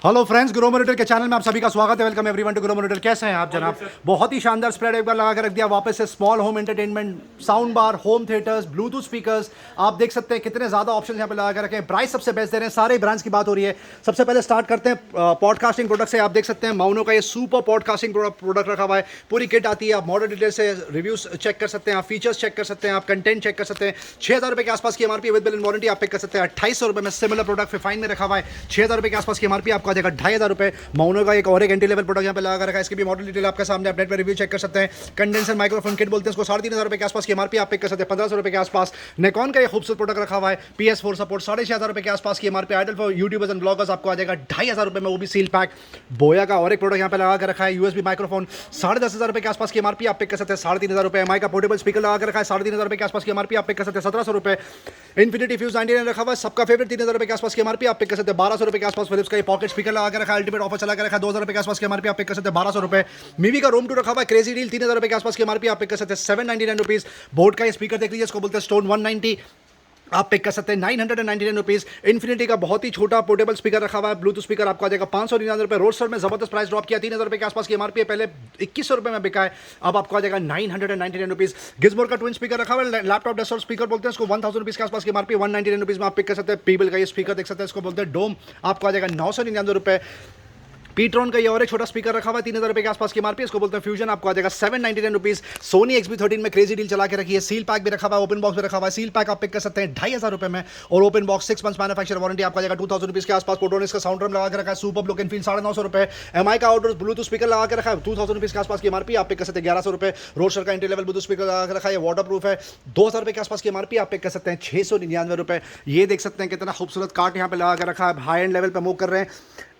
Hello friends, Grow Monitor के channel में आप सभी का स्वागत है। Welcome everyone to Grow Monitor. कैसे हैं आप जनाब? बहुत ही शानदार स्प्रेड एक बार लगा के रख दिया वापस से। Small home entertainment, sound bar, home theatres, Bluetooth speakers, आप देख सकते हैं कितने ज्यादा ऑप्शन यहाँ पे लगा के रखे हैं। प्राइस सबसे बेस्ट दे रहे हैं, सारे ब्रांड्स की बात हो रही है। सबसे पहले स्टार्ट करते हैं पॉडकास्टिंग प्रोडक्ट से। आप देख सकते हैं माउनो का ये सुपर पॉडकास्टिंग प्रोडक्ट रखा हुआ है। पूरी किट आती है, आप मॉडल डिटेल से रिव्यूज चेक कर सकते हैं, आप फीचर्स चेक कर सकते हैं, आप कंटेंट चेक कर सकते हैं। 6,000 रुपए के आसपास की MRP with bill and warranty आप पिक कर सकते हैं। 2,800 रुपए में सिमिलर प्रोडक्ट फिफाइन में रखा हुआ है। 6,000 रुपए के आसपास की एमआरपी आपको आ जाएगा 2,500 रुपए। माउनो का एक और एक एंट्री लेवल प्रोडक्ट यहाँ पे लगा रखा है। इसकी भी मॉडल डिटेल आपके सामने, आप नेट पर रिव्यू चेक कर सकते हैं। कंडेंसर माइक्रोफोन किट बोलते हैं इसको। 3,500 रुपए के आसपास की एमआरपी आप पिक कर सकते हैं। 1,500 रुपए के आसपास। निकॉन का ये खूबसूरत प्रोडक्ट रखा हुआ है, PS4 सपोर्ट। 6,500 रुपए के आसपास की MRP. Ideal for YouTubers and bloggers आपको आ जाएगा 2,500 रुपए में, वो भी सील पैक। बोया का और एक प्रोडक्ट यहाँ पे लगा रखा है, USB माइक्रोफोन। 10,500 रुपए के आसपास की एमआरपी आप पिक कर सकते हैं। 3,500 रुपए। एमआई का पोर्टेबल स्पीकर लगा रखा है, 3,500 रुपए के आसपास की एमआरपी आप पिक कर सकते हैं। 1,700 रुपए। इन्फिनिटी फ्यूज 99 रखा हुआ है, सबका फेवरेट। 3,000 रुपए के आसपास की एमआरपी आप पिक कर सकते हैं। 1,200 रुपए के आसपास फिलिप्स का ये पॉकेट स्पीकर लगा रखा है, अल्टीमेट ऑफर चला रखा है। 2,000 रुपए के आसपास की एमआरपी आप पिक कर सकते हैं। 1,200 रुपए। मीवी का रूम 2 रखा हुआ है, क्रेजी डील। 3,000 रुपए के आसपास की एमआरपी आप पिक कर सकते हैं। 799 रुपीज। बोट का ये स्पीकर देख लीजिए, इसको बोलते हैं स्टोन 190, आप पिक कर सकते हैं 999 रुपीज। इन्फिनिटी का बहुत ही छोटा पोर्टेबल स्पीकर रखा हुआ है, ब्लूटूथ स्पीकर आपको आ जाएगा 599 रुपए। रोडस्टर में जबरदस्त प्राइस ड्रॉप किया, 3,000 रुपए के आसपास की एमआरपी है, पहले 2,100 रुपए में बिका है, अब आपको आ जाएगा 999 रुपीज। गिज़मोर का ट्विन स्पीकर रखा हुआ है, लैपटॉप डेस्कटॉप स्पीकर बोलते हैं इसको। 1,000 रुपीज के आसपास की एमआरपी, 199 रुपीज में आप पिक कर सकते हैं। पीबल का ये स्पीकर देख सकते हैं, इसको बोलते हैं डोम, आपको आ जाएगा 999 रुपए। पीट्रॉन का ये और एक छोटा स्पीकर रखा हुआ है, 3,000 रुपए के आसपास की एमआरपी, इसको बोलते हैं फ्यूजन, आपको आ जाएगा 799 रुपीज। सोनी XB13 में क्रेजी डील चला के रखी है, सील पैक भी रखा हुआ है, ओपन बॉक्स भी रखा हुआ है। सील पैक आप पिक कर सकते हैं 2,500 रुपए में, और open box 6 months manufacture warranty आपको आ जाएगा 2,000 रुपीज के आसपास। पोर्टोनिक्स का साउंड ड्रम लगा के रखा है, सुपर लुक एंड फील 950 रुपए। एमआई का आउटडोर ब्लूटूथ स्पीकर लगा के रखा है, 2,000 रुपीज के आसपास की एमआरपी आप पिक कर सकते हैं 1,100 रुपए। रोडस्टर का एंट्री लेवल ब्लूटूथ स्पीकर लगा के रखा है, वाटर प्रूफ है, 2,000 रुपए के आसपास की एमआरपी आप पिक कर सकते हैं 699 रुपए। ये देख सकते हैं कितना खूबसूरत कार्ट यहाँ पे लगा के रखा है, हाई एंड लेवल पे मूव कर रहे हैं।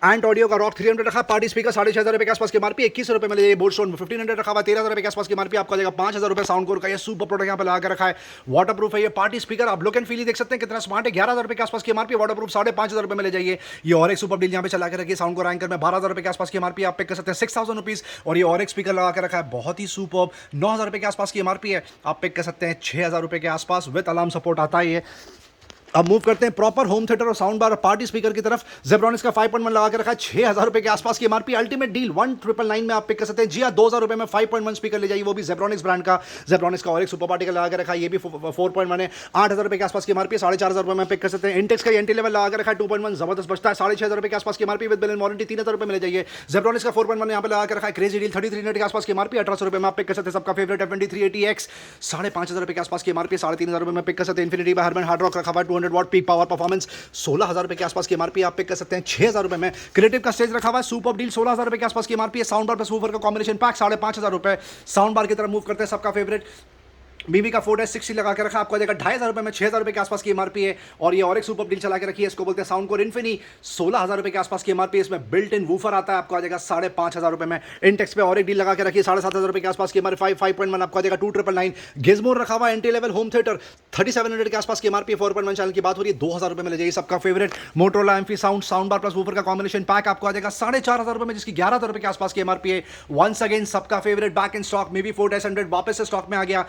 एंड ऑडियो का रॉक 300 रखा है, पार्टी स्पीकर 6,500 रुपए के आसपास की एमआरपी, 2,100 रुपए में ये बोल्ड स्टोन 1,500 रखा हुआ है, 13,000 रुपए के आसपास की एमआरपी आपको आ जाएगा 5,000 रुपए। साउंड कोर का ये सुपर प्रोडक्ट यहाँ पे लगा के रखा है, वाटर प्रूफ है ये पार्टी स्पीकर। आप लुक एंड फील ही देख सकते हैं कितना स्मार्ट है, 11,000 रुपए के आसपास की एमआरपी, वाटर प्रूफ 5,500 रुपए में ले जाइए। ये और एक सुपर डील यहाँ पे चला के रखिए, साउंड कोर एंकर में 12,000 रुपए के आसपास की एमआरपी आप पिक कर सकते हैं 6,000 रुपीज। और ये और एक स्पीकर लगा के रखा है, बहुत ही सुपर, 9,000 रुपए के आसपास की एमआरपी है, आप पिक कर सकते हैं 6,000 रुपए के आसपास, विद अलार्म सपोर्ट आता है ये। अब मूव करते हैं प्रॉपर होम थिएटर और साउंड बार और पार्टी स्पीकर की तरफ। जेब्रॉनिक्स का 5.1 लगा के रखा है, 6,000 रुपए के आसपास की एमआरपी, अल्टीमेट डील 1,999 में आप पिक कर सकते हैं। जी हाँ, 2,000 रुपए में 5.1 स्पीकर ले जाइए, वो भी जेब्रॉनिक्स ब्रांड का। जेब्रॉनिक्स का और एक सुपर पार्टी का लगा के रखा है, ये भी 4.1 है, 8,000 रुपए के आसपास की एमआरपी, 4,500 रुपए में पिक कर सकते हैं। इंटेक्स का एंट्री लेवल लगा के रखा है 2.1, जबरदस्त बचता है, 6,500 रुपए के आसपास की MRP with bill and warranty, 3,000 रुपए में ले जाइए। जेब्रॉनिक्स का 4.1 यहाँ पे लगा के रखा है, क्रेजी डील 3300 के आसपास की एमआरपी, 1,800 रुपए में आप पिक कर सकते हैं। सबका फेवरेट F2380X 5,500 रुपए के आसपास की एमआरपी, 3,500 रुपए में पिक कर सकते हैं। Infinity by Harman Hard Rock रखा हुआ है, 200 वॉट पीक पावर परफॉर्मेंस, 16,000 रुपए के आसपास की एमआरपी आप पिक कर सकते हैं 6,000 रुपए में। क्रिएटिव का स्टेज रखा हुआ है, सुपर डील 16,000 रुपए के आसपास की एमआरपी है, साउंड बार प्लस वूफर का कॉम्बिनेशन पैक 5,500 रुपए। साउंड बार की तरफ मूव करते हैं, सबका फेवरेट मीमी का 4-60 लगा के रखा, आपको आ जाएगा 2,500 रुपए में, 6,000 रुपए के आसपास की एमआरपी है। और ये और एक सुपर डील चला के रखी है, इसको बोलते हैं साउंड कोर इन्फिनी, 16,000 रुपए के आसपास की एमआरपी, इसमें बिल्ट इन वूफर आता है, आपको आ जाएगा 5,500 रुपए में। इंटेक्स पे और एक डील लगा के रखी है, 7,500 रुपए के आसपास की एमआरपी, 5.1 आपको आ जाएगा 2,999। गिज़मोर रखा हुआ है, एंट्री लेवल होम थिएटर 3,700 के आसपास की एमआरपी, 4.1 चैनल की बात हो रही है, 2,000 रुपए में ले जाइए। सबका favourite Motorola amphi sound bar plus woofer का कॉम्बिनेशन पैक आपको आ जाएगा 4,500 रुपए में, जिसकी 11,000 रुपए के आसपास की एमआरपी है। वंस अगेन सबका favourite back in stock, may be 4-100 वापस से स्टॉक में आ गया,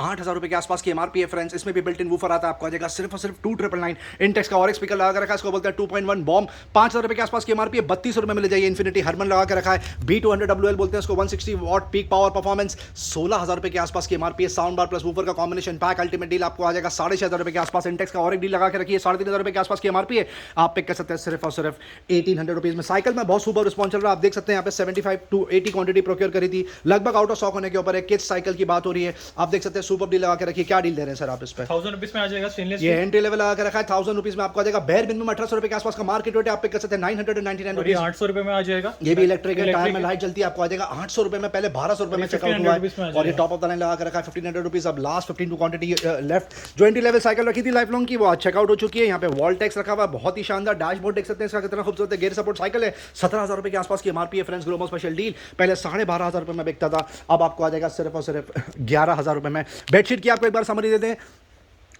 8,000 रुपए के आसपास एमआरपी है फ्रेंड्स, इसमें भी बिल्ट इन वूफर आता है, आपको आ जाएगा सिर्फ और सिर्फ 2,999। इंटेक्स का और एक स्पीकर लगा रखा है, इसको बोलते हैं 2.1 बॉम्ब, 5,000 रुपए के आसपास की एमआरपी है, 3,200 रुपए में ले जाइए। इन्फिनिटी हर्मन लगा के रखा है, B200WL बोलते हैं इसको, 160 वॉट पीक पावर परफॉर्मेंस, 16,000 रुपए के आसपास की एमआरपी है। साउंड बार प्लस वूफर का कॉम्बिनेशन पैक, अल्टीमेट डील आपको आ जाएगा 6,500 रुपए के आसपास। इंटेक्स का और एक डील लगा के रखिए, 3,500 रुपए के आसपास की एमआरपी है, आप पिक कर सकते हैं सिर्फ और सिर्फ 1,800 रुपीज में। साइकिल में बहुत सुपर रिस्पॉन्स चल रहा है, आप देख सकते हैं यहाँ पे 75 to 80 क्वांटिटी प्रोक्योर करी थी, लगभग आउट ऑफ स्टॉक होने के ऊपर है। किड्स साइकिल की बात हो रही है, आप देख सकते हैं सुपर डील लगा के रखिए। क्या डील दे रहे हैं सर आप इस पे? 1,000 रुपीज में आ जाएगा स्टेनलेस, ये एंट्री लेवल लगा के रखा है, 1,000 रुपीज में आपको आ जाएगा। बेयर मिनिमम 1,800 रुपए के आसपास का मार्केट रेट है, आप पिक कर सकते हैं 999 रुपीज। 800 रुपए में आ जाएगा। ये भी इलेक्ट्रिक है, टायर में लाइट जलती है, आपको आ जाएगा 800 रुपए में, पहले 1,200 रुपए में चेकआउट हुआ है। और ये टॉप ऑफ द लाइन लगा के रखा है 1,500 रुपीज। अब लास्ट 15 टू क्वांटिटी लेफ्ट। जो एंट्री लेवल साइकिल रखी थी लाइफ लॉन्ग की, वो आज चेकआउट हो चुकी है। यहाँ पे वॉल टैक्स रखा हुआ है, बहुत ही शानदार डैशबोर्ड देख सकते हैं इसका कितना खूबसूरत है। गेयर सपोर्ट साइकिल है, 17,000 रुपए के आसपास की एमआरपी है फ्रेंड्स। ग्लोमो स्पेशल डील, पहले 12,500 रुपए में बिकता था, अब आपको आ जाएगा सिर्फ और सिर्फ 11,000 रुपए में। बेडशीट की आपको एक बार समरी दे दें,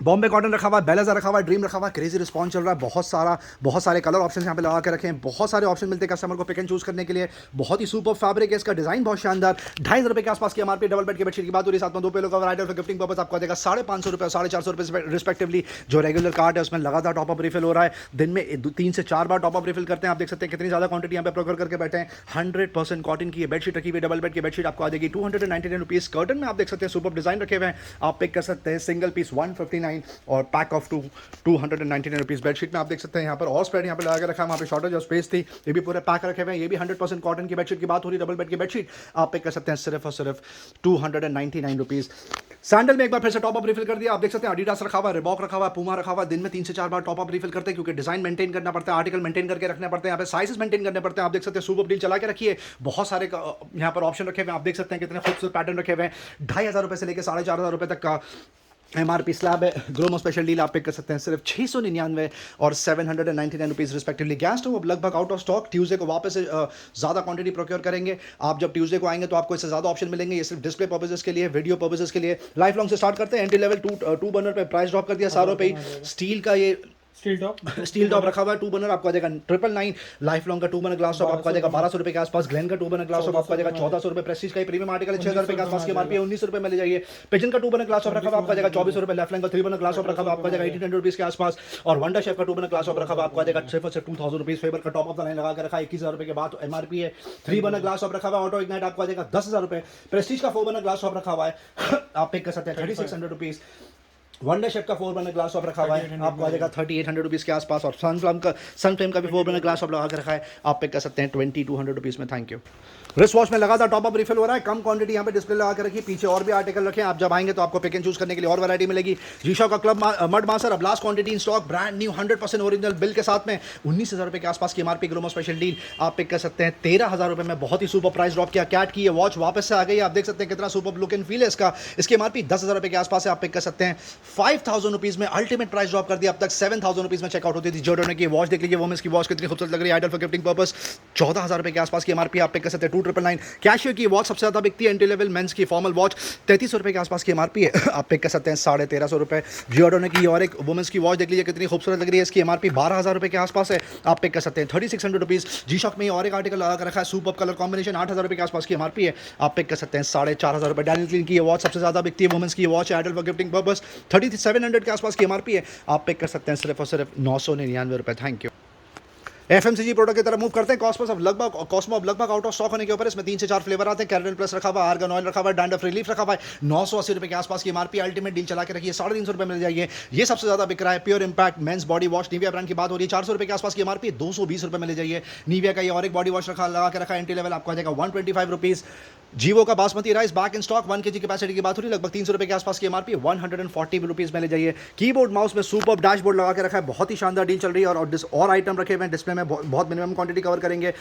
बॉम्बे कॉटन रखा हुआ है, बेलाजा रखा हुआ है, ड्रीम रखा हुआ है, क्रेजी रिस्पॉन्स चल रहा है, बहुत सारे कलर ऑप्शन यहाँ पे लगा के रखे हैं, बहुत सारे ऑप्शन मिलते हैं कस्टमर को पिक एंड चूज करने के लिए। बहुत ही सुपर फैब्रिक है, इसका डिजाइन बहुत शानदार। 2,500 रुपये के आसपास की एमआरपी। डबल बेड की बेडशीट की बात हो रही है, साथ में 2 pillow cover ideal for gifting purpose आपको देगा 550 रुपये 450 रुपये रिस्पेक्टिवली। जो रेगुलर कार्ड है उसमें लगातार टॉपअप रिफिल हो रहा है, दिन में 3 से 4 बार टॉपअप रिफिल करते हैं। आप देख सकते हैं कितनी ज्यादा क्वांटिटी यहाँ पे प्रोक्योर करके बैठे हैं। 100% कॉटन की बेडशीट रखी हुई, डबल बेड की बेडशीट आपको आ जाएगी 299 रुपीज़। कर्टन में आप देख सकते हैं सुपर डिजाइन रखे हुए हैं, आप पिक कर सकते हैं। सिंगल पीस 159 और पैक ऑफ 299 रुपीज़। बेडशीट में आप देख सकते हैं यहाँ पर और स्प्रेड यहाँ पे लगा के रखा है, वहाँ पे शॉर्टेज ऑफ स्पेस थी, ये भी पूरे पैक रखे हुए हैं। ये भी 100% कॉटन की बेडशीट की बात हो रही है, डबल बेड की बेडशीट आप पिक कर सकते हैं सिर्फ और सिर्फ 299 रुपीज़। सैंडल में एक बार फिर से टॉपअप रिफिल कर दिया, आप देख सकते हैं एडिडास रखा हुआ है, रिबॉक रखा हुआ है, पूमा रखा हुआ है। दिन में 3 से 4 बार टॉपअप रिफिल करते हैं क्योंकि डिजाइन मेंटेन करना पड़ता है, आर्टिकल मेंटेन करके रखने पड़ते हैं, यहाँ पे साइजेस मेंटेन करने पड़ते हैं। आप देख सकते हैं सुपर डील चला के रखिए, बहुत सारे यहाँ पर ऑप्शन रखे हुए हैं। आप देख सकते हैं कितने खूबसूरत पैटर्न रखे हुए हैं। 2,500 रुपये से लेकर 4,500 रुपये तक का एमआरपी स्लैब है। ग्रोमो स्पेशल डील आप पिक कर सकते हैं सिर्फ 699 और 799 रुपीज़ रिस्पेक्टिवली। गैस स्टोव अब लगभग आउट ऑफ स्टॉक, ट्यूसडे को वापस से ज़्यादा क्वांटिटी प्रोक्योर करेंगे। आप जब ट्यूसडे को आएंगे तो आपको इससे ज़्यादा ऑप्शन मिलेंगे। ये सिर्फ डिस्प्ले पर्पजेस के लिए, वीडियो पर्पजेस के लिए। लाइफ लॉन्ग से स्टार्ट करते हैं, एंट्री लेवल 2 बर्नर पे प्राइस ड्रॉप कर दिया सारों पे ही। स्टील का ये स्टील टॉप रखा हुआ है, 2 बर्नर आपको आ जाएगा 999। लाइफ लॉन्ग का 2 बर्नर ग्लास टॉप आपको आ जाएगा 1,200 रुपये के आसपास। ग्लेन का 2 बर्नर ग्लास टॉप आपको आ जाएगा 1,400 रुपये। प्रेस्टीज का प्रीमियम आर्टिकल 6,000 रुपये के आसपास की एमआरपी है, 19 रुपये में ले जाइए। पिजन का 2 बर्नर ग्लास टॉप रखा हुआ आपको आ जाएगा 2400 रुपये। लेफ्ट लैंग का 3 बर्नर ग्लास टॉप रखा हुआ आपको आ जाएगा 1,800 रुपीज़ के आसपास। और वंडर शेफ का 2 बर्नर ग्लास टॉप रखा हुआ आपको आ जाएगा सिर्फ और सिर्फ 2,000 रुपीज़। फेबर का टॉप ऑफ द लाइन लगा के रखा है 21,000 रुपये के बाद एमआरपी है। 3 बर्नर ग्लास टॉप रखा हुआ ऑटो इग्नाइट आपको आ जाएगा 10,000 रुपये। प्रेस्टीज का 4 बर्नर ग्लास टॉप रखा हुआ है, आप पिक कर सकते हैं 3,600 रुपीज़। वंडर शेफ का 4 बर्नर ग्लास टॉप रखा हुआ है, आपको आ जाएगा 3,800 रुपीज़ के आसपास। और सन फ्लेम का भी 4 बर्नर ग्लास टॉप लगा के रखा है, आप पिक कर सकते हैं 2,200 रुपीज़ में। Thank you. रिस्ट वॉच में लगातार टॉपअप रिफिल हो रहा है, कम क्वांटिटी यहाँ पे डिस्प्ले लगा के रखी, पीछे और भी आर्टिकल रखे हैं। आप जब आएंगे तो आपको पिक एंड चूज करने के लिए और वैरायटी मिलेगी। जी-शॉक का क्लब मड मास्टर अब last quantity in stock, brand new 100% original bill के साथ में 19,000 रुपये के आसपास की एमआरपी। ग्रोमो स्पेशल डील आप पिक कर सकते हैं 13,000 रुपये में। बहुत ही सुपर प्राइस ड्रॉप किया। कैट की ये वॉच वापस से आ गई, आप देख सकते हैं कितना सुपर लुक एंड फील है इसका। इसकी एमआरपी 10,000 रुपये के आसपास है, आप पिक कर सकते हैं 5,000 रुपीज़ में। अल्टीमेट प्राइस ड्रॉप कर दिया, अब तक 7,000 रुपीज़ में चेकआउट होती थी। जॉर्डन की वॉच देख लीजिए, वोमेंस की वॉच कितनी खूबसूरत लग रही है, आइडल फॉर गिफ्टिंग पर्पस। 14,000 रुपये के आसपास की एमआरपी, आप पिक कर सकते हैं 2,999। कैशियो की वॉच सबसे ज़्यादा बिकती है, एंट्री लेवल मेंस की फॉर्मल वॉच 3,300 रुपये के आसपास की एमआरपी है, आप पिक कर सकते हैं 1,350 रुपये। जियोडोने की और एक वुमेंस की वॉच देख लीजिए कितनी खूबसूरत लग रही है, इसकी एमआरपी 12,000 रुपये के आसपास है, आप पिक कर सकते हैं 3,600 रुपीज़। जी-शॉक में और एक आर्टिकल लगा रखा है, सुपर कलर कॉम्बिनेशन 8,000 रुपये के आसपास की एमआरपी है, आप पिक कर सकते हैं 4,500 रुपये। डैनियल क्लीन की वॉच सबसे ज़्यादा बिकती है, वुमेंस की watch ideal for gifting purpose 3,700 के आसपास की एमआरपी है, आप पिक कर सकते हैं सिर्फ और सिर्फ 999 रुपये। Thank you. एफएमसीजी प्रोडक्ट की तरफ मूव करते हैं। कॉस्मो अब लगभग आउट ऑफ स्टॉक होने के ऊपर, इसमें 3 से 4 फ्लेवर आते हैं। कैरेटन प्लस रखा हुआ, आर्गन ऑयल रखा हुआ, डैंड्रफ रिलीफ रखा हुआ है, 980 रुपये के आसपास की एमआरपी। अल्टीमेट डील चला के रखिए, 350 रुपये मिल जाइए। ये सबसे ज्यादा बिक रहा है। Pure impact men's body wash Nivea brand की बात हो रही है, 400 रुपये के आसपास की एमआरपी, 220 रुपये मिल जाइए। निविया का ये और एक बॉडी वॉश लगा के रखा है, एंट्री लेवल आपको आ जाएगा 125 रुपीज़। जीवो का basmati rice back in stock 1 kg capacity की बात हो रही है, लगभग 300 रुपये के आसपास की एमआरपी, 140 रुपीज़ में ले जाइए। कीबोर्ड माउस में सुपर डैशबोर्ड लगा के रखा है, बहुत ही शानदार डील चल रही है। और आइटम रखे हुए हैं डिस्प्ले में, बहुत मिनिमम क्वांटिटी कवर करेंगे।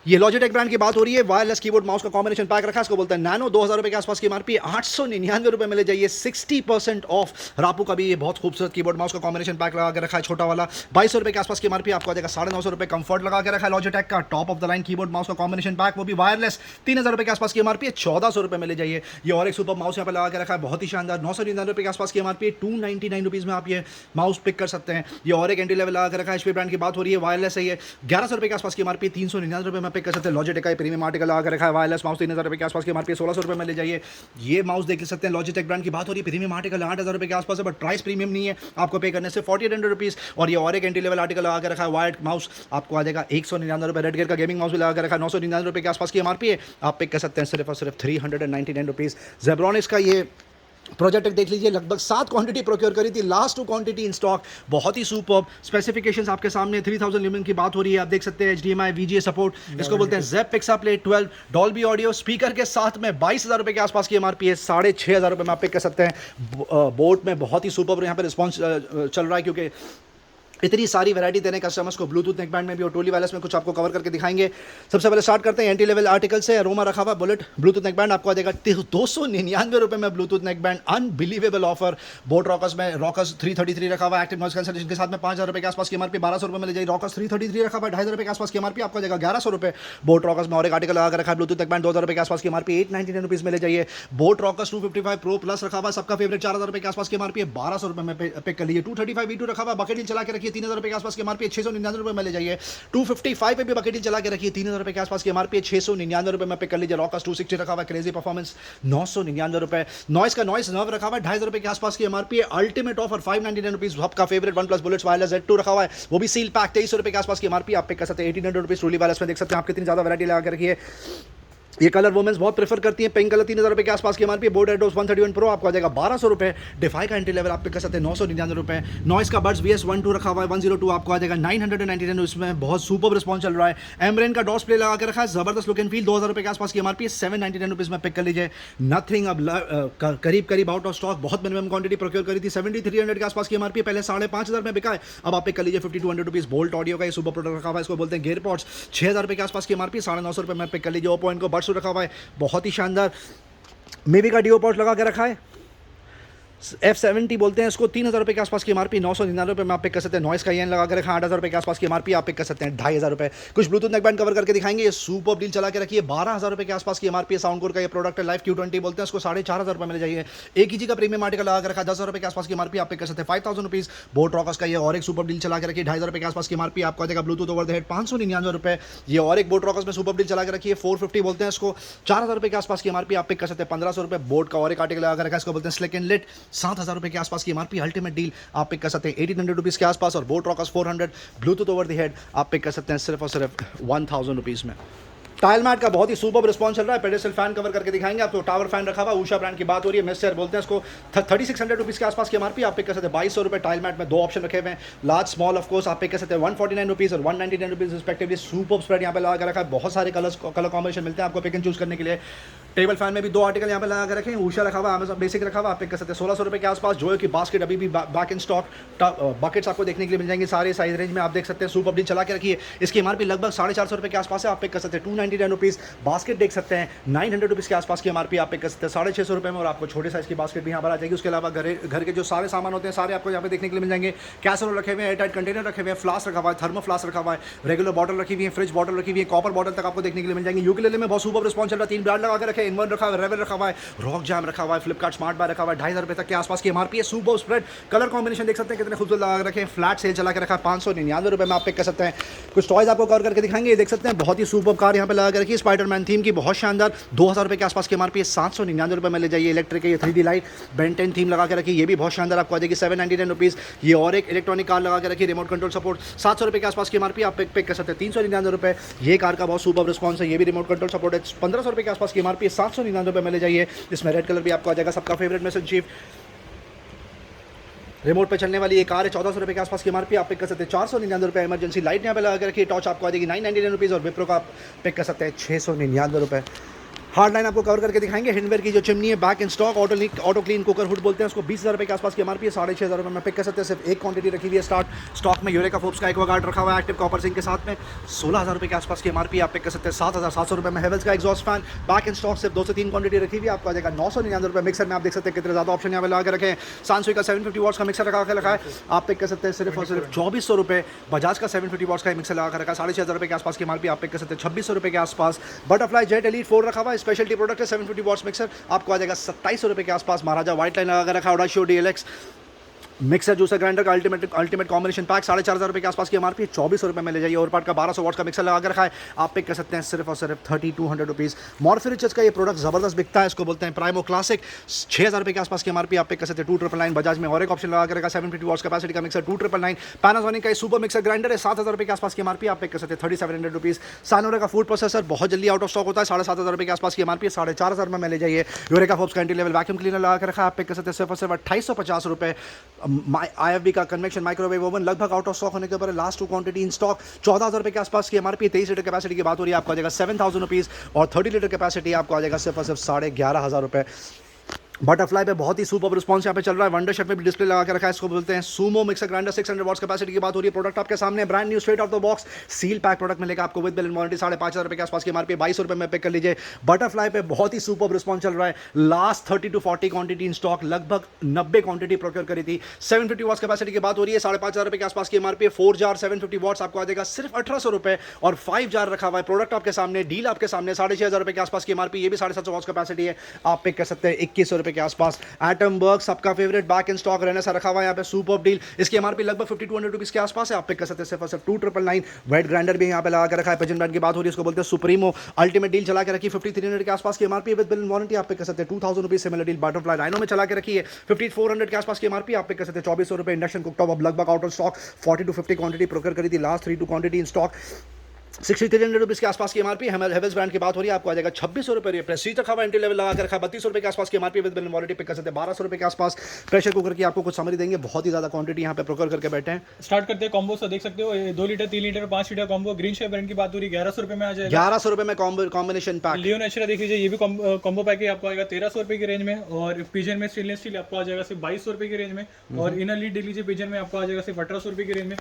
ये लॉजिटेक ब्रांड की बात हो रही है, वायरलेस कीबोर्ड माउस का कॉम्बिनेशन पैक रखा है, इसको बोलते हैं नैनो। 2,000 रुपये के आसपास की एमआरपी, 899 रुपये में ले जाइए, 60% ऑफ। रापू का भी ये बहुत खूबसूरत कीबोर्ड माउस का कॉम्बिनेशन पैक लगा के रखा है, छोटा वाला, 2,200 रुपये के आसपास की एमआरपी, आपको आ जाएगा 950 रुपये। कंफर्ट लगा के रखा है लॉजिटेक का top of the line keyboard mouse का कॉम्बिनेशन पैक, वो भी वायरलेस, 3,000 रुपये के आसपास की एमआरपी है, 1,400 रुपये में ले जाइए। ये और एक सुपर माउस यहाँ पर लगा के रखा है, बहुत ही शानदार, 999 रुपये के आसपास की एमआरपी, 299 रुपीज़ में आप ये माउस पिक कर सकते हैं। ये और एक एंट्री लेवल लगा के रखा है, HP ब्रांड की बात हो रही है, वायरलेस है ये, 1,100 रुपये के आसपास की एमआरपी, 399 रुपये में पिक कर सकते हैं। लॉजिटेक का प्रीमियम आर्टिकल आकर रखा है, वायरलेस माउस 3,000 रुपये के आसपास की एमआरपी, 1,600 रुपये में ले जाइए। ये माउस देख सकते हैं, लॉजिटेक ब्रांड की बात हो रही है, प्रीमियम आर्टिकल 8,000 रुपये के आसपास है, बट प्राइस प्रीमियम नहीं है, आपको पे करने से 4,800 रुपीज़। और ये और एक एंट्री लेवल आर्टिकल लगा के रखा है, वाइट माउस, आपको आ जाएगा 199 रुपये। रेड गेयर का गेमिंग माउस भी लगा के रखा है, 999 रुपये के आसपास की एमआरपी है, आप पिक कर सकते हैं सिर्फ और सिर्फ 399 रुपीज़। जेब्रॉनिक्स का ये प्रोजेक्ट देख लीजिए, लगभग 7 क्वांटिटी प्रोक्योर करी थी, लास्ट 2 क्वांटिटी इन स्टॉक, बहुत ही सुपर। स्पेसिफिकेशंस आपके सामने, 3,000 ल्यूमेन की बात हो रही है, आप देख सकते हैं HDMI VGA सपोर्ट, इसको बोलते हैं जेप पिक्सा प्ले 12, डॉल्बी ऑडियो स्पीकर के साथ में 22,000 रुपये के आसपास की एमआरपी है, 6,500 रुपये में आप पिक कर सकते हैं। बोट में बहुत ही सुपर यहाँ पर रिस्पॉन्स चल रहा है, क्योंकि इतनी सारी वैरायटी देने कस्टमर्स को ब्लूटूथ नेकबैंड में भी और टोली वायरलेस में कुछ आपको कवर करके दिखाएंगे। सबसे पहले स्टार्ट करते हैं एंटी लेवल आर्टिकल से। रोमा रखा हुआ बुलेट ब्लूटूथ नेकबैंड आपको आ जाएगा 299 रुपये में Bluetooth neckband, unbelievable offer. BoAt Rockerz में रॉकर्स 333 रखा हुआ एक्टिव नॉइस कैंसलेशन के साथ में 5000 रुपये के आसपास की एमआरपी 1200 रुपये में ले जाएगी। रॉकर्स 333 रखा हुआ 2500 रुपये के आसपास की एमआरपी आपको आ जाएगा 1100 रुपये। बोट रॉकर्स में और एक आर्टिकल लगा रखा है ब्लूटूथ नेकबैंड 2000 रुपये के आसपास की एमआरपी 899 रुपीज़ में ले जाइए। बोट रॉकर्स 255 प्रो प्लस रखा हुआ सबका फेवरेट 4000 रुपये के आसपास की एमआरपी 1200 रुपये में पिक कर लीजिए। 235 V2 रखा हुआ बकेट डील चला के रखिए 3000 रुपये के आसपास की एमआरपी 699 रुपये में ले जाइए। 255 पे भी बकेट डील चला के रखिए 3000 रुपये के आसपास की एमआरपी 699 रुपये में पिक कर लीजिए। रॉकर्स 260 रखा हुआ क्रेजी परफॉर्मेंस 999 रुपये। नॉइस का नॉइस नर्व रखा हुआ है 250 रुपये के आसपास की एमआरपी। Ultimate offer 599 rupees. आपका favourite one plus bullets wireless Z2 रखा हुआ है, वो भी सील पैक 2300 रुपये के आसपास की एमआरपी आप पिक कर सकते हैं। 1800 रुपीज़ ट्रूली वायरलेस में देख सकते हैं आप कितनी ज़्यादा वैरायटी लगा के रखी है। ये कलर वुमेन्स बहुत प्रेफर करती हैं। पिंक कलर 3000 रुपये के आसपास की एमआरपी। बोर्ड एडोस 131 प्रो आपको आ जाएगा 1200 रुपये। डिफाई का एंट्री लेवल आप पिक कर सकते हैं 999 रुपये। नॉइस का बड्स VS12 रखा हुआ है 102 आपको आ जाएगा 999। इसमें बहुत सुपर रिस्पॉन्स चल रहा है। एमरेन का डॉस प्ले लगा के रखा है, जबरदस्त लुक एंड फील 2000 रुपये के आसपास की एमआरपी 799 रुपीज़ में पिक कर लीजिए। नथिंग अब करीब आउट ऑफ स्टॉक, बहुत मिनिमम क्वांटिटी प्रोक्योर करी थी 7300 के आसपास की एमआरपी पहले 5500 में बिका है, अब आप पिक कर लीजिए 5200 रुपीज़। बोल्ट ऑडियो का ये सुपर प्रोडक्ट रखा हुआ है, इसको बोलते हैं गेयर पॉड्स 6000 रुपये के आसपास की एमआरपी 950 रुपये में पिक कर लीजिए। ओपो इनको बड्स रखा हुआ है बहुत ही शानदार। मेवी का डीओ पॉट लगा के रखा है F70 बोलते हैं इसको 3000 रुपये के आसपास की एमआरपी 999 रुपये में आप पिक कर सकते हैं। नॉइस का येन लगा के रखा 8000 रुपये के आसपास की एमआरपी आप पिक कर सकते हैं 2500 रुपये। कुछ ब्लूटूथ नेकबैंड कवर करके दिखाएंगे। ये सुपर डील चला के रखिए 12000 रुपये के आसपास की एमआरपी। साउंडकोर का ये प्रोडक्ट है लाइफ Q20 बोलते हैं इसको 4500 रुपये में जाइए। एक ही का प्रीमियम आर्टिकल लगा के रखा 10,000 रुपये के आसपास की एमआरपी आप पिक कर सकते हैं 5000 रुपीज़। बोट रॉकर्स का ये और एक सुपर डील चला के रखिए 2500 रुपये के आसपास की एमआरपी आपको आ जाएगा ब्लूटूथ ओवर द हेड 599 रुपये। ये और एक बोट रॉकर्स में सुपर डील चला के रखिए 450 बोलते हैं इसको 4000 रुपये के आसपास की एमआरपी आप पिक कर सकते हैं 1500 रुपये। बोट का और एक आर्टिकल लगा के रखा है इसको बोलते हैं स्लिक एंड लिट 7000 रुपये के आसपास की एमआरपी। अल्टीमेट डील आप पिक कर सकते हैं 1800 रुपीज़ के आसपास। और boAt Rockerz 400 Bluetooth over the head आप पिक कर सकते हैं सिर्फ और सिर्फ 1000 रुपीज़ में। टाइल मैट का बहुत ही सुपर रिस्पॉन्स चल रहा है। पेडेस्टल फैन कवर करके दिखाएंगे आपको। टावर फैन रखा हुआ उषा ब्रांड की बात हो रही है, मिस्टर बोलते हैं इसको 3600 रुपीज़ के आसपास की एमआरपी आप पिक कर सकते हैं 2200 रुपये। टाइल मैट में दो ऑप्शन रखे हुए हैं, लार्ज स्मॉल ऑफ कोर्स आप पिक कर सकते हैं 149 रुपीज़ और 199 रुपीज़ रिस्पेक्टिवली। सुपर स्प्रेड यहाँ पे लगा के रखा है, बहुत सारे कलर कॉम्बिनेशन मिलते हैं आपको पिक एंड चूज करने के लिए। टेबल फैन में भी दो आर्टिकल यहाँ पे लगा के रखे हैं। उषा रखा हुआ, अमेज़न बेसिक रखा हुआ आप पिक कर सकते हैं 1600 रुपये के आसपास। जोयो की बास्केट अभी भी बैक इन स्टॉक। बकेट्स आपको देखने के लिए मिल जाएंगे सारे साइज रेंज में आप देख सकते हैं। सुपर डील चला के रखिए, इसकी एमआरपी लगभग 450 रुपये के आसपास है आप पिक कर सकते हैं 299 रुपीज़। बास्केट देख सकते हैं 900 रुपीज़ के आसपास की एमआरपी आप पिक कर सकते हैं 650 रुपये में। और आपको छोटे साइज की बास्केट भी यहाँ पर आ जाएगी। उसके अलावा घर के जो सारे सामान होते हैं सारे आपको यहाँ पे देखने के लिए मिल जाएंगे। कैसरोल रखे हुए हैं, एयरटाइट कंटेनर रखे हुए हैं, फ्लास्क रखा हुआ है, थर्मो फ्लास्क रखा हुआ है, रेगुलर बॉटल रखी हुई है, फ्रिज बॉटल रखी हुई है, कॉपर बॉटल तक आपको देखने के लिए मिल जाएंगे। यूकेलेले में बहुत सुपर रिस्पॉन्स चल रहा है। 3 ब्रांड लगा के रखे हैं, इनवन रखा हुआ है, रेवल रखा हुआ है, रॉक जैम रखा हुआ है, फ्लिपकार्ट स्मार्ट बार रखा हुआ है 2500 रुपये तक के आसपास की एमआरपी है। सुपर स्प्रेड कलर कॉम्बिनेशन देख सकते हैं कितने खूबसूरत लगा रखे हैं। फ्लैट सेल चला के रखा है 599 रुपये में आप पिक कर सकते हैं। कुछ टॉयज आपको कवर करके दिखाएंगे, देख सकते हैं बहुत ही सुपर कार यहाँ पे लगा के रखी है स्पाइडरमैन थीम की, बहुत शानदार 2000 रुपये के आसपास की एमआरपी है 799 रुपये में ले जाइए। इलेक्ट्रिक ये 3D लाइट बेन 10 थीम लगा के रखी है, ये भी बहुत शानदार आपको आ जाएगी 799 रुपीज़। ये और एक इलेक्ट्रॉनिक कार लगा के रखी है, रिमोट कंट्रोल सपोर्ट 700 रुपये के आसपास की एमआरपी आप पिक कर सकते हैं 399 रुपये। ये कार का बहुत सुपर रिस्पॉन्स है, ये भी रिमोट कंट्रोल सपोर्ट है 1500 रुपये के आसपास की एमआरपी 799 रुपये में ले जाइए। इसमें रेड कलर भी आपको आ जाएगा, सबका फेवरेट मैसेज चीफ रिमोट पे चलने वाली ये कार है 1400 रुपये के आसपास की एमआरपी आप पिक कर सकते हैं 499 रुपये। इमरजेंसी लाइट यहाँ पे लगा के रखिए, टॉर्च आपको आ जाएगी 999 रुपीज़ और विप्रो का आप पिक कर सकते हैं 699 रुपये। हार्ड लाइन आपको कवर करके दिखाएंगे। हिंडवेयर की जो चिमनी है back in stock, auto clean cooker hood बोलते हैं उसको 20000 रुपये के आसपास की एमआरपी है 6500 रुपये में पिक कर सकते हैं। सिर्फ एक क्वांटिटी रखी हुई है स्टॉक में। यूरेका फोर्ब्स का एक्वागार्ड रखा हुआ है एक्टिव कॉपर सिंक के साथ में 16000 रुपये के आसपास की एमआरपी आप पिक कर सकते हैं 7700 रुपये में। हेवल्स का exhaust fan back in stock सिर्फ 2 से 3 क्वांटिटी रखी हुई है आपको आ जाएगा 999 रुपये। मिक्सर में आप देख सकते हैं कितने ज़्यादा ऑप्शन यहाँ पे लगा के रखे हैं। सांसुई का 750 वॉट्स का मिक्सर लगा के रखा है आप पिक कर सकते हैं सिर्फ और सिर्फ 2400 रुपये। बजाज का 750 वॉट्स का मिक्सर लगा कर रखा है 6500 रुपये के आसपास की एमआरपी आप पिक कर सकते हैं 2600 रुपये के आसपास। बटरफ्लाई जेट एलीट 4 रखा हुआ है, स्पेशलिटी प्रोडक्ट है 750 वॉट्स मिक्सर आपको आ जाएगा 2700 रुपये के आसपास। महाराजा व्हाइट लाइन लगा रखा है ऑडाशियो DLX मिक्सर जूसर ग्राइंडर का अल्टीमेट कॉम्बिनेशन पैक 4500 रुपये के आसपास की एमआरपी 2400 रुपये में ले जाइए। और पार्ट का 1200 वॉट्स का मिक्सर लगा कर रखा है आप पिक कर सकते हैं सिर्फ और सिर्फ 3200 रुपीज़। मॉर्फी रिचर्स का ये प्रोडक्ट ज़बरदस्त बिकता है, इसको बोलते हैं प्राइमो क्लासिक 6000 रुपये के आसपास की एमआरपी आप पिक कर सकते हैं 2999। बजाज में और एक ऑप्शन लगा कर रखा 750 वॉट्स कैपेसिटी का मिक्सर 2999। पैनासोनिक का सुपर मिक्सर ग्राइंडर है 7000 रुपये के आसपास की एमआरपी आप पिक कर सकते हैं 3700 रुपीज़। सानोरा का फूड प्रोसेसर बहुत जल्दी आउट ऑफ स्टॉक होता है 7500 रुपये के आसपास की एमआरपी 4500 में ले जाइए। यूरेका फोर्ब्स का एंट्री लेवल वैक्यूम क्लीनर लगा कर रखा आप पिक कर सकते हैं सिर्फ और सिर्फ 2850 रुपये। IFB का कन्वेक्शन माइक्रोवेव ओवन लगभग आउट ऑफ स्टॉक होने के ऊपर लास्ट 2 क्वांटिटी इन स्टॉक 14000 रुपये के आसपास की एमआरपी 23 लीटर कैपेसिटी की बात हो रही है आपको आ जाएगा 7000 रुपीज़। और 30 लीटर कैपेसिटी आपको आ जाएगा सिर्फ और सिर्फ 11500 रुपये। बटरफ्लाई पे बहुत ही सुपर रिस्पॉन्स यहाँ पे चल रहा है। वंडर शेफ में भी डिस्प्ले लगा के रखा है, इसको बोलते हैं Sumo mixer grinder. 600 watts capacity की बात हो रही है। प्रोडक्ट आपके सामने brand new straight off the box seal pack product मिलेगा आपको विद बिल एंड वारंटी। 5,500 रुपये के आसपास की एमआरपी, 2200 रुपये में पिक कर लीजिए। बटरफ्लाई पे बहुत ही सुपर रिस्पॉन्स चल रहा है। Last 30 to 40 quantity in stock, लगभग 90 क्वांटिटी प्रोक्योर करी थी। 750 वॉट्स कैपेसिटी की बात हो रही है। 5,500 रुपये के आसपास की एमआरपी। 4 जार 750 वॉट्स आपको आ जाएगा सिर्फ 1800 रुपये, और 5 जार रखा हुआ है। प्रोडक्ट आपके सामने, डील आपके सामने, 6,500 रुपये के आसपास की एमआरपी। ये भी 750 वॉट्स कैपेसिटी है, आप पिक कर सकते हैं 2100 रुपये के आसपास। एटम वर्क सबका फेवरेट बैक इन स्टॉक रहने से रखा हुआ है यहाँ पे सुपर डील। इसकी एमआरपी लगभग 5200 रुपीस के आसपास है, आप पिक कर सकते हैं सिर्फ 2999। वेट ग्राइंडर भी यहाँ पे लगा के रखा है। पिजन ब्रांड की बात हो रही है, इसको बोलते हैं सुप्रीमो। अल्टीमेट डील चला के रखी 5300 के आसपास की MRP with bill and warranty, आप पिक कर सकते हैं 2000 rupees. Similar deal butterfly rhino में चला के रखी है 5400 के आसपास की एमआरपी, आप पिक कर सकते हैं 2400 रुपये। इंडक्शन कुकटॉप अब लगभग out of stock, 40 to 50 quantity procure करी थी। Last 3 quantity in stock, 6300 rupees के आसपास की एमआरपी। हेवेल्स ब्रांड की बात हो रही है, आपको आ जाएगा 2600 रुपये। प्रेस्टीज रखा हुआ एंट्री लेवल लगा कर रखा है 3200 रुपये के आसपास की MRP with bill and warranty, pick कर सकते हैं 1200 रुपये के आसपास। प्रेशर कुकर की आपको कुछ समरी देंगे, बहुत ही ज्यादा क्वांटिटी यहाँ पे प्रोक्योर करके बैठे हैं। स्टार्ट करते हैं कॉम्बो से, देख सकते हो 2 litre 3 litre 5 litre combo. Green chef brand की बात हो रही है, 1100 रुपये में आ जाएगा। 1100 रुपये में कॉम्बिनेशन पैक। लियो नेचुरा देख लीजिए, ये भी कॉम्बो पैक है, आपको आएगा 1300 रुपये की रेंज में। और पिजन में स्टेनलेस स्टील आपको आ जाएगा सिर्फ 2200 रुपये की रेंज में। और इनर लीड देख लीजिए, पिजन में आपको आ जाएगा सिर्फ 1800 रुपये की रेंज में।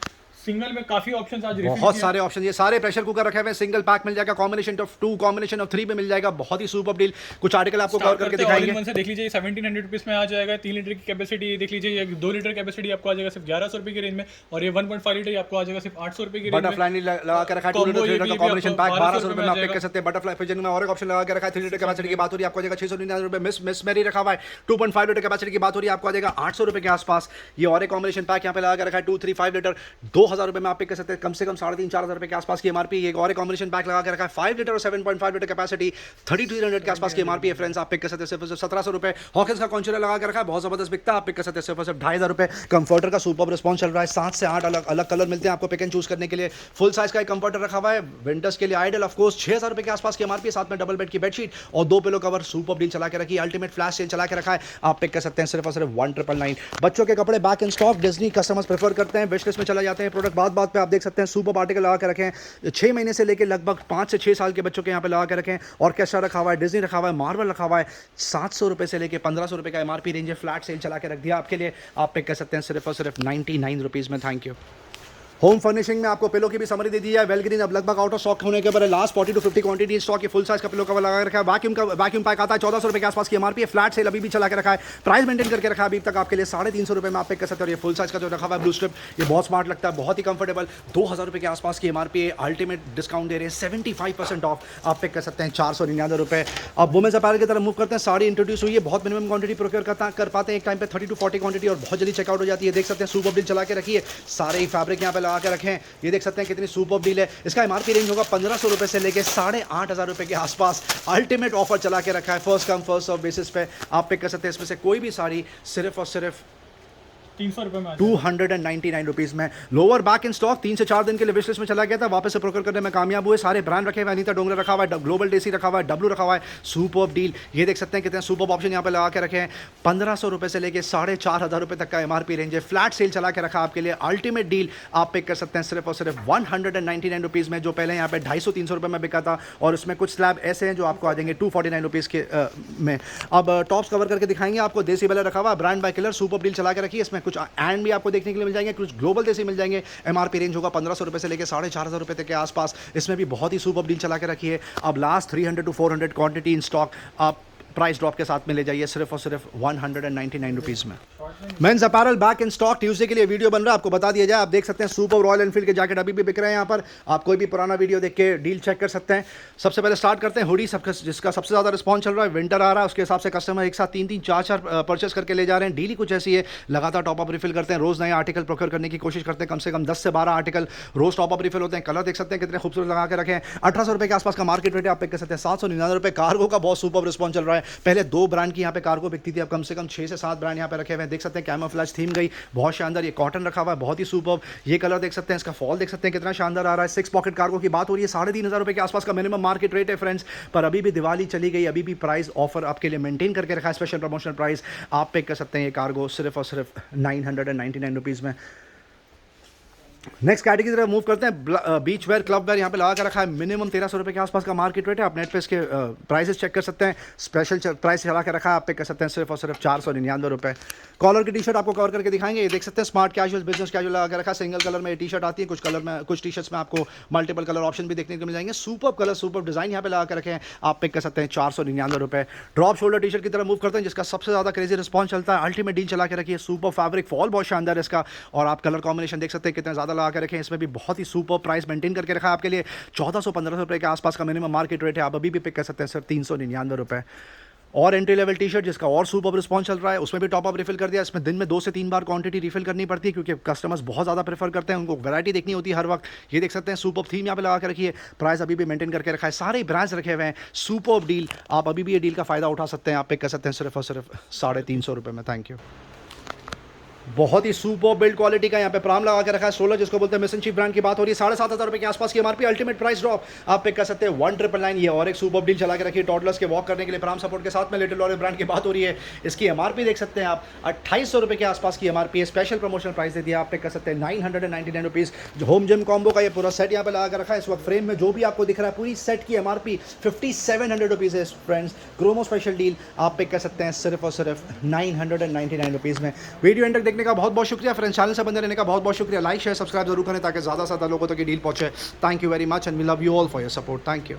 सिंगल में काफी ऑप्शंस आज बहुत सारे ऑप्शन, ये सारे प्रेशर कुकर रखे हुए हैं। सिंगल पैक मिल जाएगा, कॉम्बिनेशन ऑफ 2, कॉम्बिनेशन ऑफ 3 में मिल जाएगा। बहुत ही सुपर डील। कुछ आर्टिकल आपको कवर करके दिखाएंगे। से देख लीजिए 1700 रुपीस में आ जाएगा। 3 लीटर की कैपेसिटी देख लीजिए, 2 लीटर कैपेसिटी आपको आ जाएगा सिर्फ 1100 रुपये की रेंज में। और ये 1.5 लीटर आपको आ जाएगा सिर्फ 800 रुपये की रेंज में। बटरफ्लाई लगा के रखा है 2 लीटर 3 लीटर का कॉम्बिनेशन पैक 1200 रुपये में आप पिक कर सकते हैं। बटरफ्लाई फिजन में और एक ऑप्शन लगा के रखा है 3 लीटर कैपेसिटी की बात हो रही है, आपको आ जाएगा 699 रुपये। मिस मेरी रखा हुआ है 2.5 लीटर कैपेसिटी की बात हो रही है, आपको आ जाएगा 800 रुपये के आसपास। ये और एक कॉम्बिनेशन पैक यहाँ पे लगा के रखा है 2, 3, 5 लीटर 2000 रुपये में आप पिक कर सकते हैं, कम से कम 3,500-4,000 रुपये के आसपास की एमआरपी। एक और कॉम्बिनेशन पैक लगा के रखा है 5 लीटर और 7.5 लीटर कैपेसिटी, 3200 के आसपास की एमआरपी है फ्रेंड्स, आप पिक कर सकते हैं सिर्फ 1700 रुपये। हॉकिंस का कॉन्चुलर लगा के रखा है, बहुत जबरदस्त बिकता है, आप पिक कर सकते हैं सिर्फ 2,500 रुपये। कंफर्टर का सुपर रिस्पॉन्स चल रहा है, 7 से 8 अलग अलग कलर मिलते हैं आपको पिक एंड चूज करने के लिए। फुल साइज का एक कंफर्टर रखा हुआ है विंटर्स के लिए आइडल, ऑफ कोर्स 6,000 रुपये के आसपास की एमआरपी, साथ में डबल बेड की बेडशीट और 2 पिलो कवर। सुपर डील चला के रखी है, अल्टीमेट फ्लैश सेल चला के रखा है, आप पिक कर सकते हैं सिर्फ और सिर्फ 1999। बच्चों के कपड़े back in stock, Disney customers prefer करते हैं, विश लिस्ट में चला जाते हैं प्रोडक्ट। बात पे आप देख सकते हैं सुपर आर्टिकल लगा के रखे हैं, 6 महीने से लेकर लगभग 5 से 6 साल के बच्चों के यहाँ पे लगा के रखें। ऑर्केस्ट्रा रखा हुआ है, डिज्नी रखा हुआ है, मार्वल रखा हुआ है। 700 रुपये से लेकर 1500 रुपये का एमआरपी रेंज है, फ्लैट सेल चला के रख दिया आपके लिए, आप पिक कर सकते हैं सिर्फ और सिर्फ 99 रुपीज़ में। Thank you. होम फर्निशिंग में आपको पिलो की भी समरी दे दी है। वेलग्रीन अब लगभग आउट ऑफ स्टॉक होने के बाद लास्ट 40 to 50 क्वांटिटी स्टॉक की फुल साइज का पिलो कवर लगा रखा है। वैक्यूम पैक आता है 1400 रुपये के आसपास की एमआरपी है, फ्लैट सेल अभी भी चला के रखा है, प्राइस मेंटेन करके रखा है अभी तक आपके लिए 350 रुपये में आप पिक कर सकते हैं। और ये फुल साइज का जो रखा हुआ है ब्लू स्ट्रिप, ये बहुत स्मार्ट लगता है, बहुत ही कंफर्टेबल, 2000 रुपये के आसपास की एमआरपी है, अल्टीमेट डिस्काउंट दे रहे हैं 75% ऑफ, आप पिक कर सकते हैं 499 रुपये। अब वुमेन्स अपैरल की तरफ मूव करते हैं। साड़ी इंट्रोड्यूस हुई है, बहुत मिनिमम क्वांटिटी प्रोक्योर कर पाते हैं एक टाइम पे 30 to 40 क्वांटिटी, और बहुत जल्दी चेकआउट हो जाती है। देख सकते हैं सुपर डील चला के रखी है, सारे ही फैब्रिक यहाँ पे लगा के रखे हैं, ये देख सकते हैं कितनी सुपर डील है। इसका एमआरपी रेंज होगा 1500 रुपये से लेके 8,500 रुपये के आसपास। अल्टीमेट ऑफर चला के रखा है, first come first serve basis पे आप पिक कर सकते हैं इसमें से कोई भी साड़ी सिर्फ और सिर्फ 300 रुपये में 299 रुपीज़ में। लोअर बैक इन स्टॉक 3 से 4 दिन के लिए विश लिस्ट में चला गया था, वापस से प्रोक्योर करने में कामयाब हुए। सारे ब्रांड रखे हुए, अनीता डोंगरा रखा हुआ है, ग्लोबल देसी रखा हुआ है, डब्लू रखा हुआ है, सुपर डील। ये देख सकते हैं कितने सुपर ऑप्शन यहाँ पे लगा के रखे हैं। 1500 रुपये से लेकर 4,500 रुपये तक का एमआरपी रेंज है, फ्लैट सेल चला के रखा आपके लिए। अल्टीमेट डील आप पिक कर सकते हैं सिर्फ और सिर्फ 199 रुपीज़ में, जो पहले यहाँ पे 250-300 रुपये में बिका था। और उसमें कुछ स्लैब ऐसे हैं जो आपको आ जाएंगे 249 रुपीज़ के में। अब टॉप्स कवर करके दिखाएंगे आपको। देसी बेला रखा हुआ, brand bye killer, super deal चला के रखी है। इसमें कुछ एंड भी आपको देखने के लिए मिल जाएंगे, कुछ ग्लोबल देसी मिल जाएंगे। एमआरपी रेंज होगा 1500 रुपये से लेकर 4,500 रुपये तक के आसपास। इसमें भी बहुत ही सुपर डील चला के रखी है। अब last 300 to 400 quantity in stock, आप प्राइस ड्रॉप के साथ में ले जाइए सिर्फ और सिर्फ 199 रुपीज़ में। Men's apparel back in stock, Tuesday के लिए वीडियो बन रहा है, आपको बता दिया जाए। आप देख सकते हैं सुपर रॉयल एनफील्ड के जैकेट अभी भी बिक रहे हैं यहाँ पर, आप कोई भी पुराना वीडियो देख के डील चेक कर सकते हैं। सबसे पहले स्टार्ट करते हैं हुडी, सबका जिसका सबसे ज़्यादा रिस्पॉन्स चल रहा है। विंटर आ रहा है, उसके हिसाब से कस्टमर एक साथ 3-3, 4-4 परचेस करके ले जा रहे हैं। डील ही कुछ ऐसी है, लगातार टॉपअप रिफिल करते हैं, रोज़ नए आर्टिकल प्रोक्योर करने की कोशिश करते हैं, कम से कम 10 से 12 आर्टिकल रोज़ टॉपअप रिफिल होते हैं। कलर देख सकते हैं कितने खूबसूरत लगा के रखे हैं। 1800 रुपये के आसपास का मार्केट रेट है, आप पिक कर सकते हैं 799 रुपये। कार्गो का बहुत सुपर रिस्पॉन्स चल रहा है, पहले 2 ब्रांड की यहाँ पे कार्गो बिकती थी, अब कम से कम 6 से 7 ब्रांड यहाँ पे रखे हुए हैं। देख सकते हैं कैमोफ्लेज थीम गई, बहुत शानदार। ये कॉटन रखा हुआ है, बहुत ही सुपर। ये कलर देख सकते हैं, इसका फॉल देख सकते हैं कितना शानदार आ रहा है। 6 पॉकेट कार्गो की बात हो रही है, 3,500 रुपये के आसपास का मिनिमम मार्केट रेट है फ्रेंड्स। पर अभी भी दिवाली चली गई, अभी भी प्राइस ऑफर आपके लिए मेंटेन करके रखा है, स्पेशल प्रमोशनल प्राइस आप पिक कर सकते हैं। ये कार्गो सिर्फ और सिर्फ 999 रुपीज़ में। नेक्स्ट कैटेगरी की तरफ मूव करते हैं। बीच वेयर क्लब वेयर यहाँ पे लगा कर रखा है, मिनिमम 1300 रुपये के आसपास का मार्केट रेट है। आप नेट पे इसके प्राइसेस चेक कर सकते हैं। स्पेशल प्राइस चला के रखा है, आप पे कर सकते हैं सिर्फ और सिर्फ 499 रुपये। कॉलर की टी शर्ट आपको कवर करके दिखाएंगे, ये देख सकते हैं स्मार्ट कैजुअल बिजनेस कैजुअल लगा के रखा है। सिंगल कलर में टी शर्ट आती है, कुछ कलर में, कुछ टी शर्ट्स में आपको मल्टीपल कलर ऑप्शन भी देखने को मिल जाएंगे। सुपर कलर सुपर डिजाइन यहाँ पे लगा के रखे हैं, आप पिक कर सकते हैं 499 रुपये। ड्रॉप शोल्डर टी शर्ट की तरफ मूव करते हैं, जिसका सबसे ज़्यादा क्रेजी रिस्पॉन्स चलता है। अल्टीमेट डील चला के रखिए, सुपर फैब्रिक फॉल बहुत शानदार है इसका, और आप कलर कॉम्बिनेशन देख सकते हैं कितना ज़्यादा लगा के रखे हैं। इसमें भी बहुत ही सुपर प्राइस मेंटेन करके रखा है आपके लिए। 1400-1500 रुपये के आसपास का मिनिमम मार्केट रेट है, आप अभी भी पिक कर सकते हैं सिर्फ 399 रुपये। और एंट्री लेवल टी शर्ट जिसका और सुपर रिस्पॉन्स चल रहा है, उसमें भी टॉप अप रिफिल कर दिया। इसमें दिन में 2 से 3 बार क्वांटिटी रिफिल करनी पड़ती है, क्योंकि कस्टमर्स बहुत ज़्यादा प्रेफर करते हैं, उनको वैरायटी देखनी होती है हर वक्त। ये देख सकते हैं सुपर थीम यहाँ पे लगा के रखिए, प्राइस अभी भी मेंटेन करके रखा है, सारे ब्रांड्स रखे हुए हैं। सुपर डील, आप अभी भी ये डील का फ़ायदा उठा सकते हैं, आप पिक कर सकते हैं सिर्फ और सिर्फ 350 रुपये में। Thank you. बहुत ही सुपर बिल्ड क्वालिटी का यहाँ पे प्राम लगा के रखा है, 16 जिसको बोलते हैं मिशन चीफ ब्रांड की बात हो रही है। 7,500 रुपये के आसपास की एमआरपी, अल्टीमेट प्राइस ड्रॉप, आप पिक कर सकते हैं 1999। ये और एक सुपर डील चला के रखिए टॉडलर्स के वॉक करने के लिए प्राम सपोर्ट के साथ में। लिटिल लॉरियल ब्रांड की बात हो रही है, इसकी एमआरपी देख सकते हैं आप 2800 रुपये के आसपास की एमआरपी है। स्पेशल प्रमोशनल प्राइस दे दिया, आप पिक कर सकते हैं 999 रुपीज़। जो होम जिम कॉम्बो का ये पूरा सेट यहाँ पे लगा कर रखा है इस वक्त फ्रेम में, जो भी आपको दिख रहा है पूरी सेट की एमआरपी 5700 रुपीज़ है फ्रेंड्स। क्रोमो स्पेशल डील आप पिक कर सकते हैं सिर्फ और सिर्फ 999 रुपीज़ में। वीडियो एंड तक देखने का बहुत बहुत शुक्रिया फ्रेंड्स, चैनल से बंदे रहने का बहुत बहुत शुक्रिया। लाइक शेयर सब्सक्राइब जरूर करें ताकि ज़्यादा से ज़्यादा लोगों तक ये डील पहुंचे। Thank you very much and we love you all for your support. Thank you.